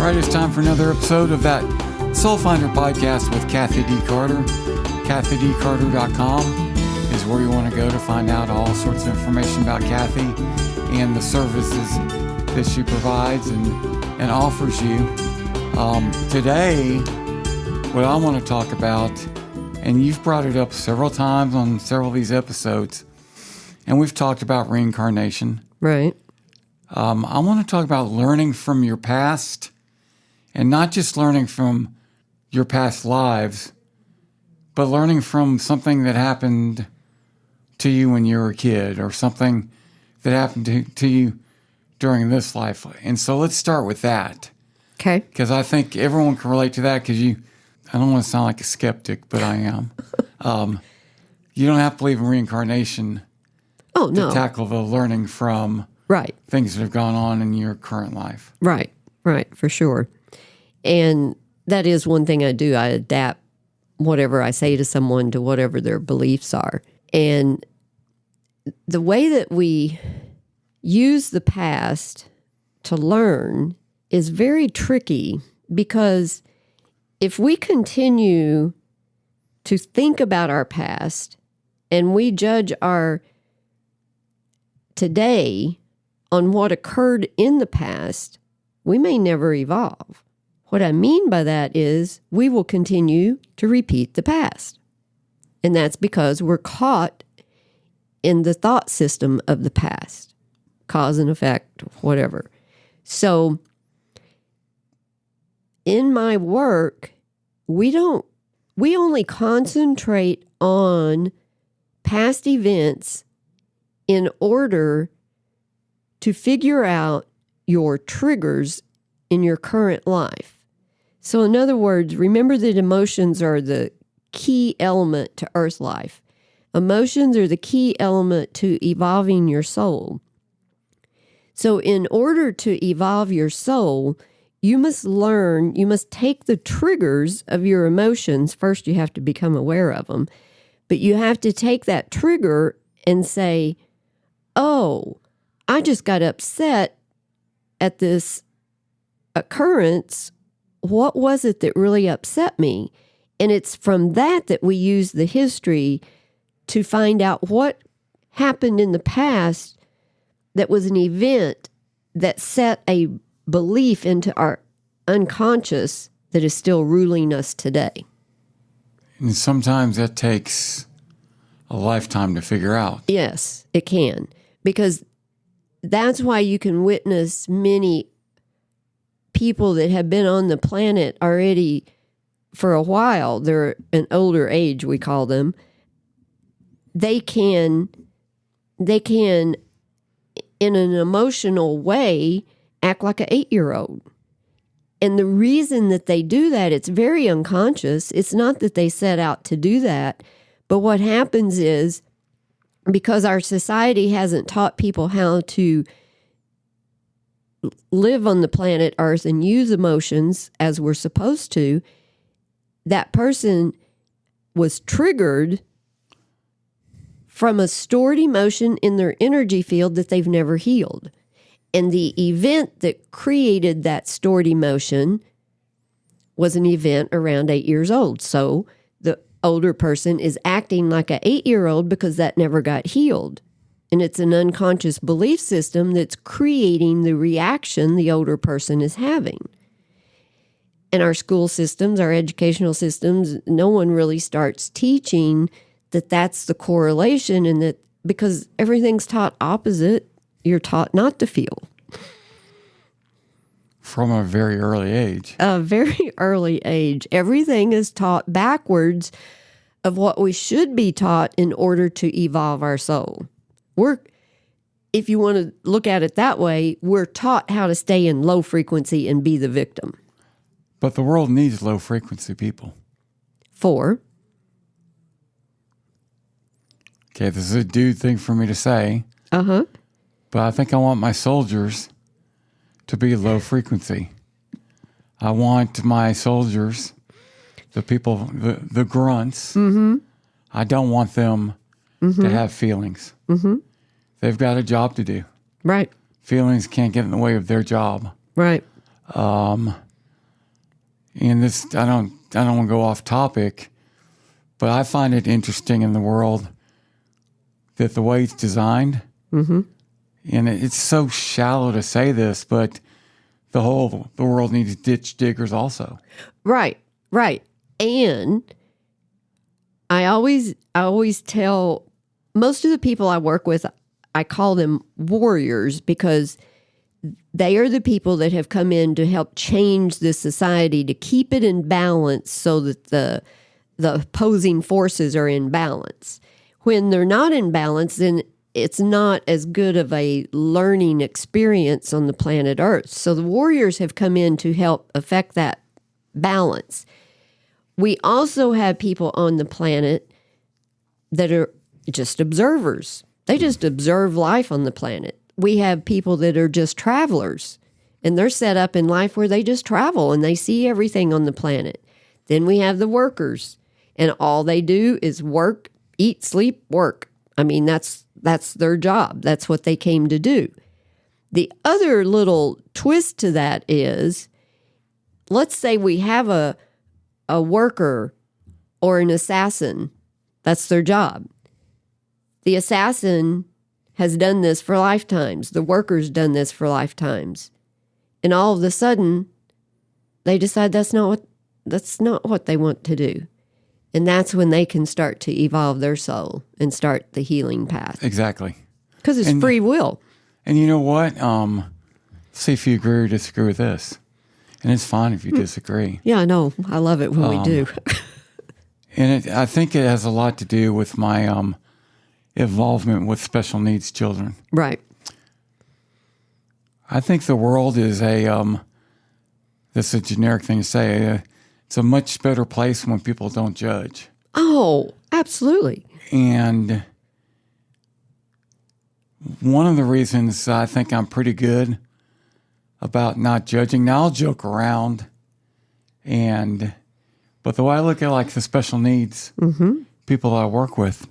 right, it's time for another episode of that Soul Finder podcast with Kathy D. Carter. KathyDCarter.com is where you want to go to find out all sorts of information about Kathy and the services that she provides and offers you. Today, what I want to talk about, and you've brought it up several times on several of these episodes, and we've talked about reincarnation. Right. I want to talk about learning from your past, and not just learning from your past lives, but learning from something that happened to you when you were a kid, or something that happened to you during this life. And so let's start with that. Okay. Because I think everyone can relate to that, because I don't want to sound like a skeptic, but I am. You don't have to believe in reincarnation to tackle the learning from things that have gone on in your current life. Right, for sure. And that is one thing I do. I adapt whatever I say to someone to whatever their beliefs are. And the way that we use the past to learn is very tricky, because if we continue to think about our past and we judge our today on what occurred in the past, we may never evolve. What I mean by that is we will continue to repeat the past. And that's because we're caught in the thought system of the past, cause and effect, whatever. So in my work, we only concentrate on past events in order to figure out your triggers in your current life. So in other words, remember that emotions are the key element to Earth life. Emotions are the key element to evolving your soul. So in order to evolve your soul, you must take the triggers of your emotions. First, you have to become aware of them. But you have to take that trigger and say, oh, I just got upset at this occurrence. What was it that really upset me? And it's from that we use the history to find out what happened in the past that was an event that set a belief into our unconscious that is still ruling us today. And sometimes that takes a lifetime to figure out. Yes, it can. Because that's why you can witness many people that have been on the planet already for a while. They're an older age, we call them. They can, in an emotional way, act like an 8-year-old. And the reason that they do that, it's very unconscious. It's not that they set out to do that. But what happens is, because our society hasn't taught people how to live on the planet Earth and use emotions as we're supposed to, that person was triggered from a stored emotion in their energy field that they've never healed. And the event that created that stored emotion was an event around 8 years old. So the older person is acting like an 8-year-old because that never got healed. And it's an unconscious belief system that's creating the reaction the older person is having. And our school systems, our educational systems, no one really starts teaching that that's the correlation, and that because everything's taught opposite, you're taught not to feel. From a very early age. A very early age. Everything is taught backwards of what we should be taught in order to evolve our soul. If you want to look at it that way, we're taught how to stay in low frequency and be the victim. But the world needs low frequency people. Okay, this is a dude thing for me to say. Uh-huh. But I think I want my soldiers to be low frequency. I want my soldiers, the people, the grunts, I don't want them to have feelings. They've got a job to do. Right. Feelings can't get in the way of their job. Right. and this, I don't want to go off topic, but I find it interesting in the world that the way it's designed, and it's so shallow to say this, but the world needs ditch diggers also. Right. And I always tell most of the people I work with, I call them warriors because they are the people that have come in to help change this society, to keep it in balance so that the opposing forces are in balance. When they're not in balance, then it's not as good of a learning experience on the planet Earth. So the warriors have come in to help affect that balance. We also have people on the planet that are just observers. They just observe life on the planet. We have people that are just travelers, and they're set up in life where they just travel and they see everything on the planet. Then we have the workers, and all they do is work, eat, sleep, work. I mean, that's their job. That's what they came to do. The other little twist to that is, let's say we have a worker or an assassin. That's their job. The assassin has done this for lifetimes. The worker's done this for lifetimes. And all of a sudden, they decide that's not what they want to do. And that's when they can start to evolve their soul and start the healing path. Exactly. Because it's free will. And you know what? See if you agree or disagree with this. And it's fine if you disagree. Yeah, I know. I love it when we do. And I think it has a lot to do with my involvement with special needs children. Right. I think the world is that's a generic thing to say, it's a much better place when people don't judge. Oh, absolutely. And one of the reasons I think I'm pretty good about not judging, now I'll joke around, but the way I look at like the special needs people that I work with,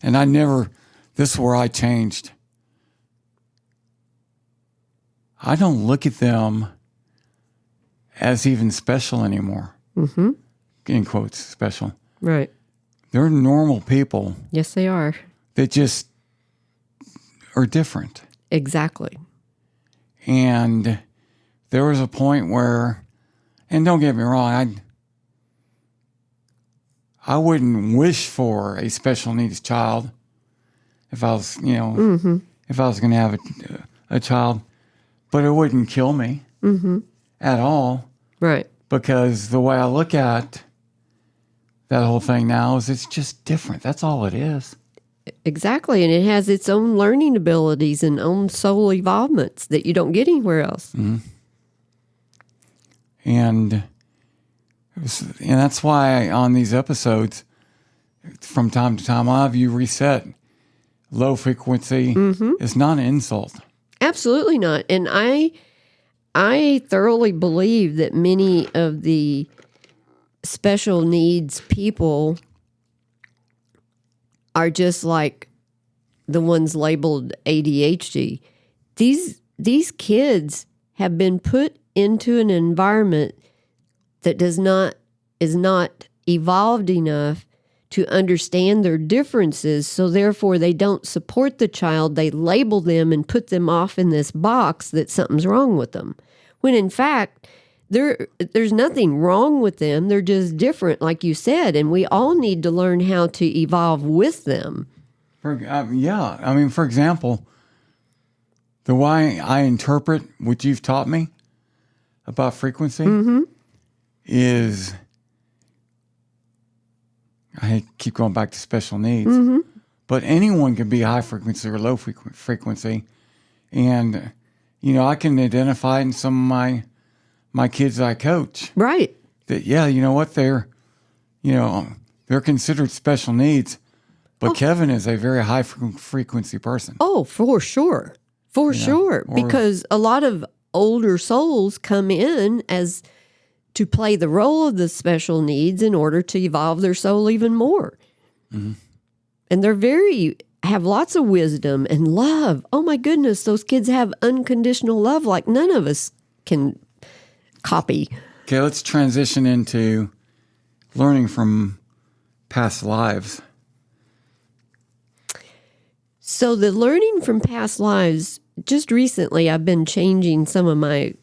and this is where I changed. I don't look at them as even special anymore. In quotes, special. Right. They're normal people. Yes, they are. That just are different. Exactly. And there was a point where, and don't get me wrong, I wouldn't wish for a special needs child if I was, if I was going to have a child, but it wouldn't kill me at all. Right. Because the way I look at that whole thing now is it's just different. That's all it is. Exactly. And it has its own learning abilities and own soul evolvements that you don't get anywhere else. And that's why on these episodes, from time to time, I'll have you reset. Low frequency is not an insult. Absolutely not. And I thoroughly believe that many of the special needs people are just like the ones labeled ADHD. These kids have been put into an environment that is not evolved enough to understand their differences, so therefore they don't support the child. They label them and put them off in this box that something's wrong with them. When in fact, there's nothing wrong with them. They're just different, like you said, and we all need to learn how to evolve with them. For example, the way I interpret what you've taught me about frequency is, I keep going back to special needs, but anyone can be high frequency or low frequency. And, I can identify in some of my kids I coach. Right. That, you know what, they're considered special needs, but Kevin is a very high frequency person. Oh, for sure. For sure. Because a lot of older souls come in as to play the role of the special needs in order to evolve their soul even more. And they're have lots of wisdom and love. Oh my goodness, those kids have unconditional love like none of us can copy. Okay, let's transition into learning from past lives. So the learning from past lives, just recently I've been changing some of my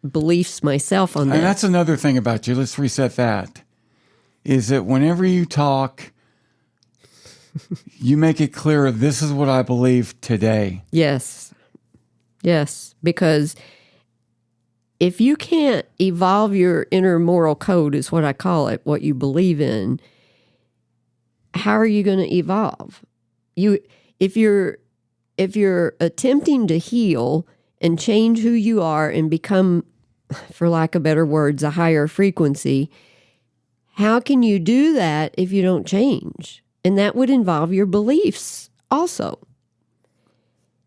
beliefs myself on that. And that's another thing about you. Let's reset that. Is that whenever you talk, you make it clear, this is what I believe today. Yes. Yes. Because if you can't evolve your inner moral code, is what I call it, what you believe in, how are you going to evolve? If you're attempting to heal and change who you are and become, for lack of better words, a higher frequency, how can you do that if you don't change? And that would involve your beliefs also.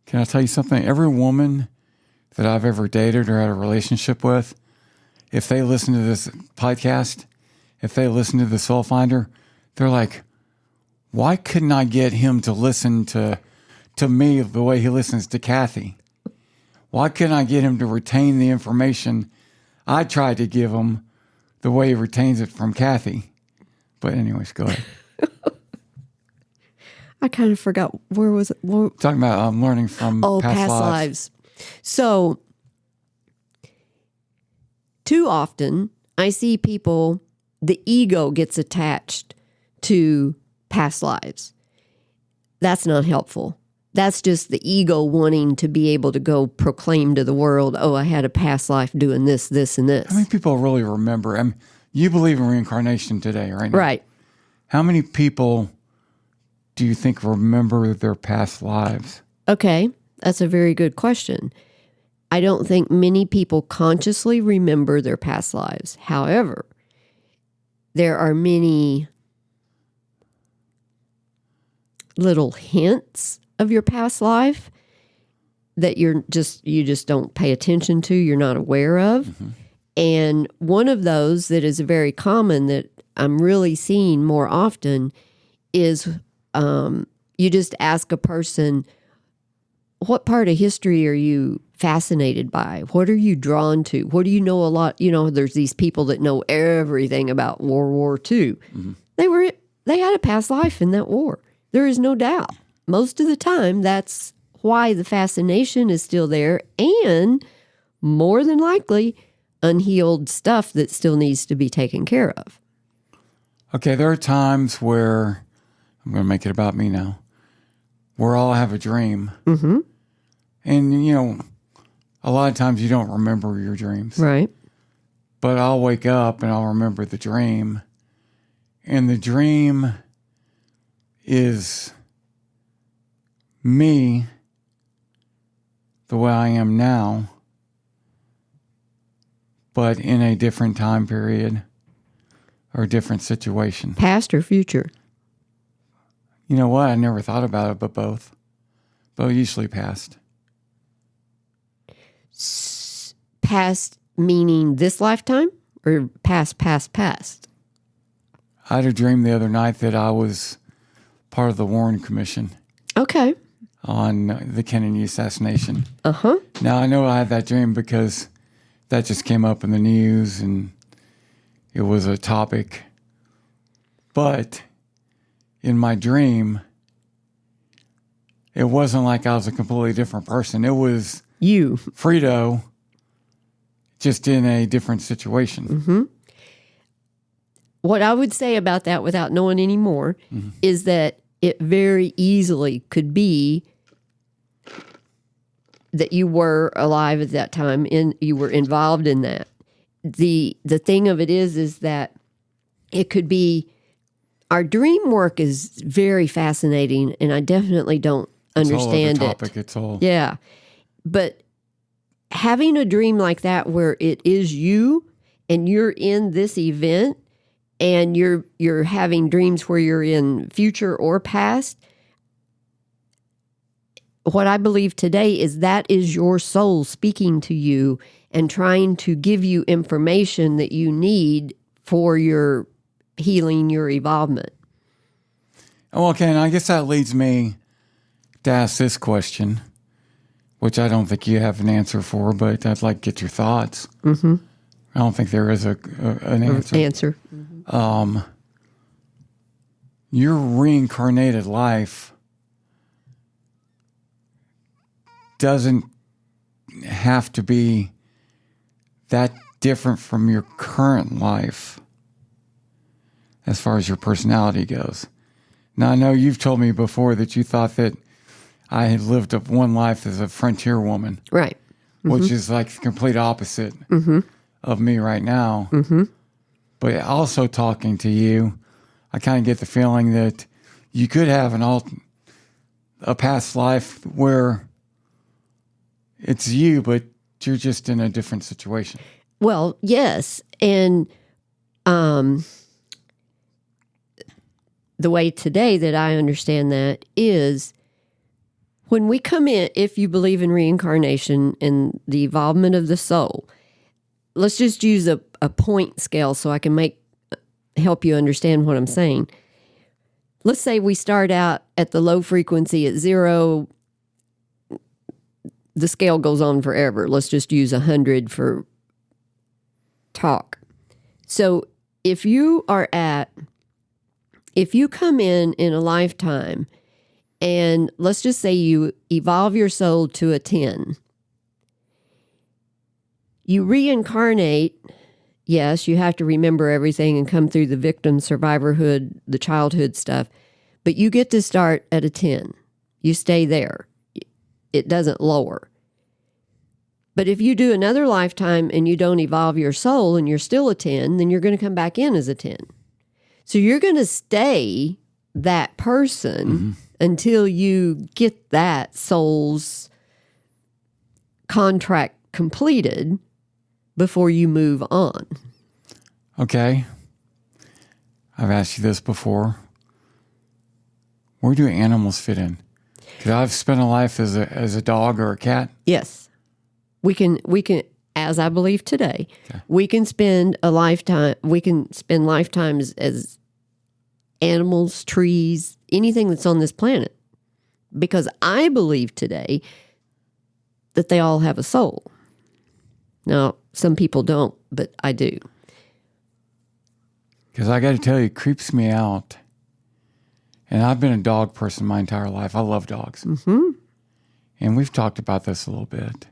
Can I tell you something? Every woman that I've ever dated or had a relationship with, if they listen to this podcast, if they listen to the Soul Finder, they're like, why couldn't I get him to listen to me the way he listens to Kathy? Why couldn't I get him to retain the information I tried to give him the way he retains it from Kathy? But anyways, go ahead. I kind of forgot, where was it? Talking about learning from past lives. So, too often, I see people, the ego gets attached to past lives. That's not helpful. That's just the ego wanting to be able to go proclaim to the world, oh, I had a past life doing this, this, and this. How many people really remember? I mean, you believe in reincarnation today, right? Right. How many people do you think remember their past lives? Okay, that's a very good question. I don't think many people consciously remember their past lives. However, there are many little hints of your past life that you just don't pay attention to, you're not aware of. Mm-hmm. And one of those that is very common that I'm really seeing more often is you just ask a person, what part of history are you fascinated by? What are you drawn to? What do you know a lot? You know, there's these people that know everything about World War II. Mm-hmm. They had a past life in that war. There is no doubt. Most of the time, that's why the fascination is still there, and more than likely, unhealed stuff that still needs to be taken care of. Okay, there are times where, I'm going to make it about me now, where I'll have a dream. Mm-hmm. And, you know, a lot of times you don't remember your dreams. Right. But I'll wake up and I'll remember the dream. And the dream is me the way I am now, but in a different time period or a different situation. Past or future? You know what? I never thought about it, but both. But usually past. Past meaning this lifetime or past? I had a dream the other night that I was part of the Warren Commission. Okay. On the Kennedy assassination. Uh-huh. Now, I know I had that dream because that just came up in the news and it was a topic. But in my dream, it wasn't like I was a completely different person. It was you, Friedo, just in a different situation. Mm-hmm. What I would say about that without knowing any more is that it very easily could be that you were alive at that time and you were involved in that. The thing of it is that it could be, our dream work is very fascinating, and I definitely don't understand it. It's all over topic. It's all. Yeah. But having a dream like that where it is you and you're in this event and you're having dreams where you're in future or past, what I believe today is that is your soul speaking to you and trying to give you information that you need for your healing, your evolvement. Oh, okay, and I guess that leads me to ask this question, which I don't think you have an answer for, but I'd like to get your thoughts. Mm-hmm. I don't think there is an answer. Your reincarnated life doesn't have to be that different from your current life as far as your personality goes. Now, I know you've told me before that you thought that I had lived one life as a frontier woman. Right. Which is like the complete opposite of me right now. But also talking to you, I kind of get the feeling that you could have a past life where it's you, but you're just in a different situation. Well, yes. And the way today that I understand that is when we come in, if you believe in reincarnation and the evolvement of the soul, let's just use a point scale so I can help you understand what I'm saying. Let's say we start out at the low frequency at 0. The scale goes on forever. Let's just use 100 for talk. So if you come in a lifetime and let's just say you evolve your soul to a 10, you reincarnate. Yes, you have to remember everything and come through the victim survivorhood, the childhood stuff, but you get to start at a 10. You stay there. It doesn't lower. But if you do another lifetime and you don't evolve your soul and you're still a 10, then you're going to come back in as a 10. So you're going to stay that person until you get that soul's contract completed before you move on. Okay. I've asked you this before. Where do animals fit in? Could I have spent a life as a dog or a cat? Yes. We can, as I believe today, we can spend lifetimes as animals, trees, anything that's on this planet. Because I believe today that they all have a soul. Now, some people don't, but I do. Because I got to tell you, it creeps me out. And I've been a dog person my entire life. I love dogs. And we've talked about this a little bit.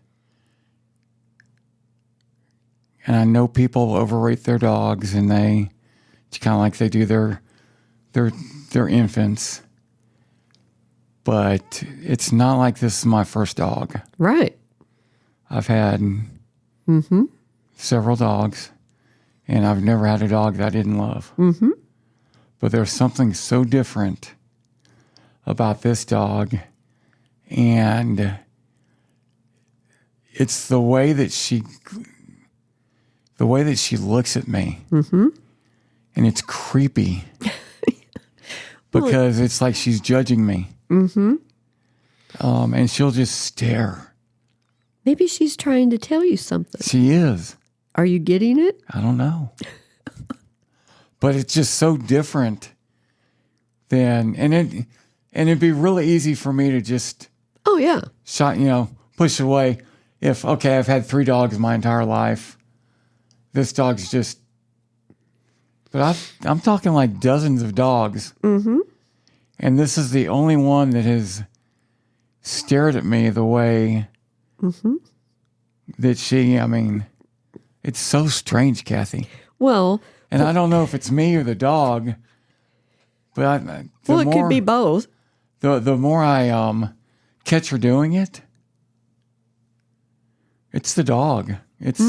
And I know people overrate their dogs, and it's kind of like they do their infants. But it's not like this is my first dog. Right. I've had several dogs, and I've never had a dog that I didn't love. But there's something so different about this dog, and it's the way that she looks at me, and it's creepy because it's like she's judging me, and she'll just stare. Maybe she's trying to tell you something. She is. Are you getting it? I don't know. But it's just so different than, and it'd be really easy for me to just, push away. I've had 3 dogs my entire life. This dog's just, but I'm talking like dozens of dogs. And this is the only one that has stared at me the way that it's so strange, Kathy. Well, and I don't know if it's me or the dog, but it could be both. The more I catch her doing it, it's the dog. It's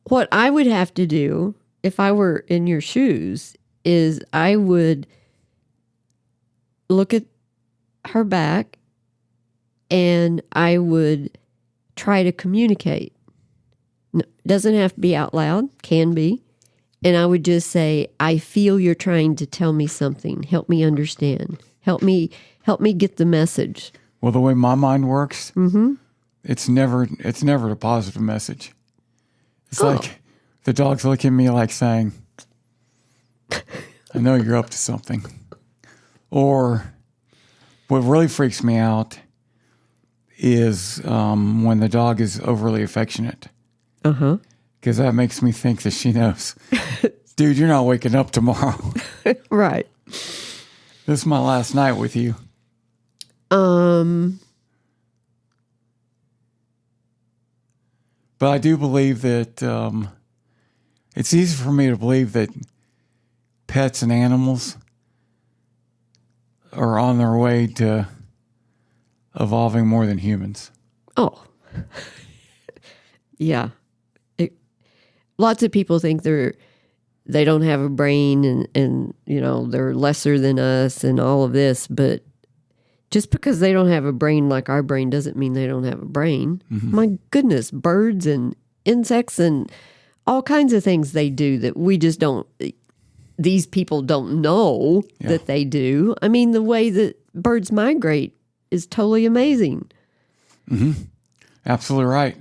What I would have to do if I were in your shoes is I would look at her back and I would try to communicate. No, doesn't have to be out loud, can be. And I would just say, I feel you're trying to tell me something. Help me understand. Help me get the message. Well, the way my mind works, it's never a positive message. It's like the dog's looking at me like saying, I know you're up to something. Or what really freaks me out is when the dog is overly affectionate. because that makes me think that she knows, dude, you're not waking up tomorrow. Right. This is my last night with you. But I do believe that it's easy for me to believe that pets and animals are on their way to evolving more than humans. Oh, yeah. Lots of people think they don't have a brain and they're lesser than us and all of this, but just because they don't have a brain like our brain doesn't mean they don't have a brain. Mm-hmm. My goodness, birds and insects and all kinds of things they do that we just don't, these people don't know that they do. I mean, the way that birds migrate is totally amazing. Mm-hmm. Absolutely right.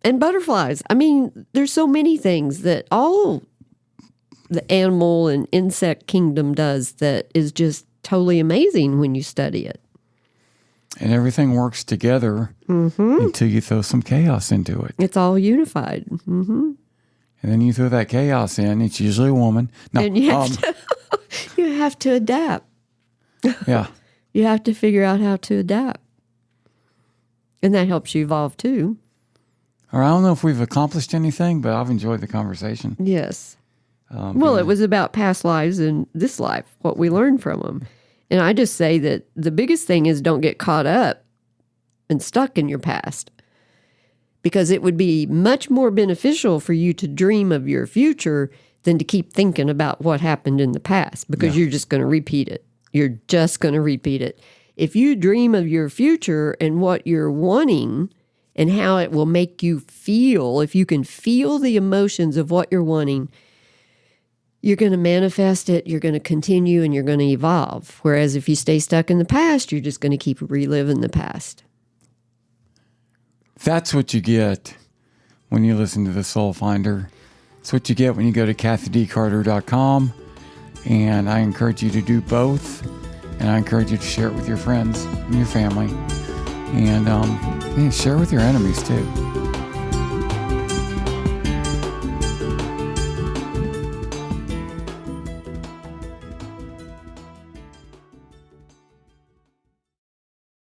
And butterflies. I mean, there's so many things that all the animal and insect kingdom does that is just totally amazing when you study it. And everything works together until you throw some chaos into it. It's all unified. Mm-hmm. And then you throw that chaos in. It's usually a woman. No, and you have to adapt. Yeah. You have to figure out how to adapt. And that helps you evolve too. Or I don't know if we've accomplished anything, but I've enjoyed the conversation. Yes. Well, it was about past lives and this life, what we learned from them. And I just say that the biggest thing is don't get caught up and stuck in your past. Because it would be much more beneficial for you to dream of your future than to keep thinking about what happened in the past, because you're just going to repeat it. You're just going to repeat it. If you dream of your future and what you're wanting and how it will make you feel, if you can feel the emotions of what you're wanting, you're going to manifest it, you're going to continue, and you're going to evolve. Whereas if you stay stuck in the past, you're just going to keep reliving the past. That's what you get when you listen to the Soul Finder. It's what you get when you go to kathydcarter.com. And I encourage you to do both. And I encourage you to share it with your friends and your family. And share with your enemies too.